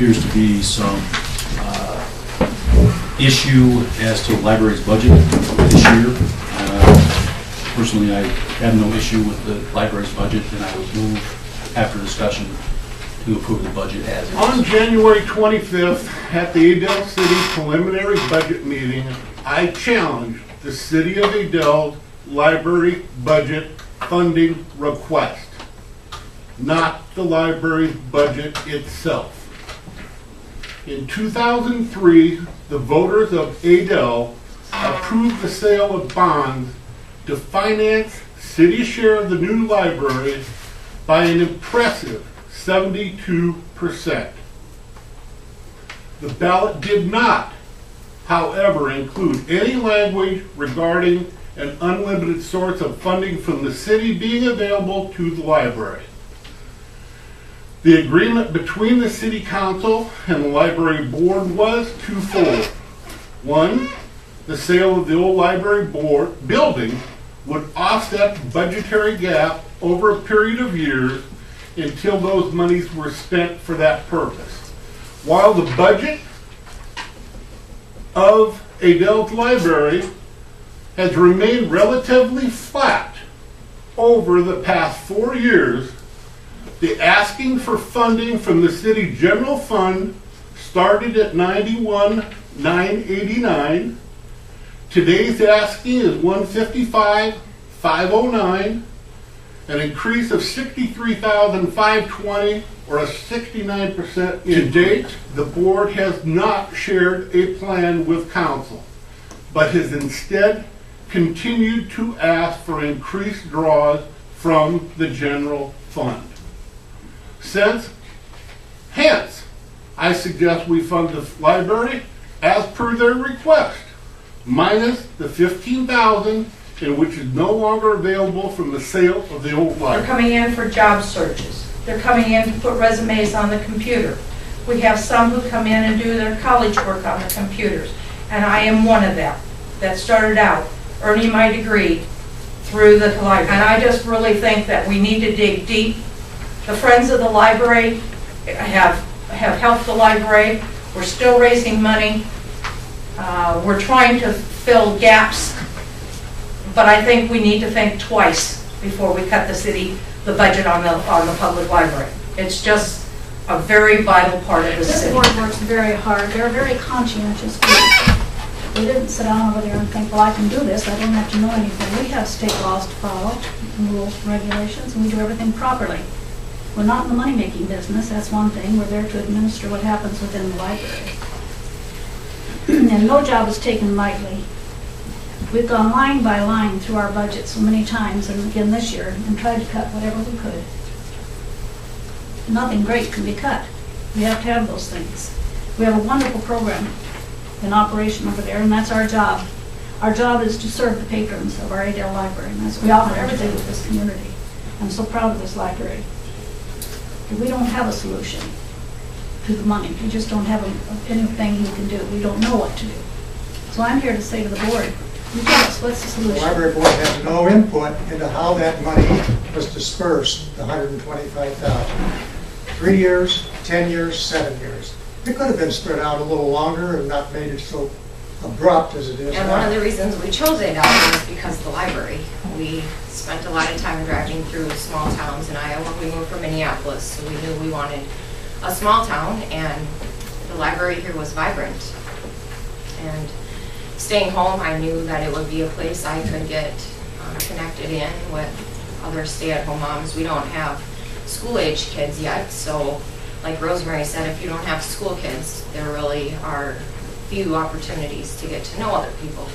appears to be some issue as to the library's budget this year. Personally, I have no issue with the library's budget, and I would move after discussion to approve the budget as is. On January 25th, at the Adel City preliminary budget meeting, I challenged the City of Adel library budget funding request, not the library's budget itself. In 2003, the voters of Adel approved the sale of bonds to finance city share of the new library by an impressive 72%. The ballot did not, however, include any language regarding an unlimited source of funding from the city being available to the library. The agreement between the City Council and the Library Board was twofold. One, the sale of the old library building would offset the budgetary gap over a period of years until those monies were spent for that purpose. While the budget of Adel's library has remained relatively flat over the past 4 years, the asking for funding from the city general fund started at $91,989. Today's asking is $155,509, an increase of $63,520, or a 69%. To date, the board has not shared a plan with council, but has instead continued to ask for increased draws from the general fund. Hence, I suggest we fund the library as per their request, minus the $15,000 in which is no longer available from the sale of the old library. They're coming in for job searches. They're coming in to put resumes on the computer. We have some who come in and do their college work on the computers, and I am one of them that started out earning my degree through the library. And I just really think that we need to dig deep. The Friends of the Library have helped the library. We're still raising money. We're trying to fill gaps, but I think we need to think twice before we cut the budget on the public library. It's just a very vital part of the This city. board works very hard. They're a very conscientious group. They didn't sit down over there and think, well, I can do this. I don't have to know anything. We have state laws to follow, rules, regulations, and we do everything properly. We're not in the money-making business. That's one thing. We're there to administer what happens within the library. And no job is taken lightly. We've gone line by line through our budget so many times, and again this year, and tried to cut whatever we could. Nothing great can be cut. We have to have those things. We have a wonderful program in operation over there, and that's our job. Our job is to serve the patrons of our Adel Library, and that's what we offer every day with this community. I'm so proud of this library. But we don't have a solution to the money. We just don't have anything we can do. We don't know what to do. So I'm here to say to the board, you tell us, what's the The solution? library board has no input into how that money was dispersed, the $125,000. 3 years, 10 years, 7 years. It could have been spread out a little longer and not made it so abrupt as it is And now. one of the reasons we chose Adel was because of the library. We spent a lot of time driving through small towns in Iowa. We moved from Minneapolis, so we knew we wanted a small town, and the library here was vibrant. And staying home, I knew that it would be a place I could get connected in with other stay-at-home moms. We don't have school-age kids yet, so like Rosemary said, if you don't have school kids, there really are few opportunities to get to know other people.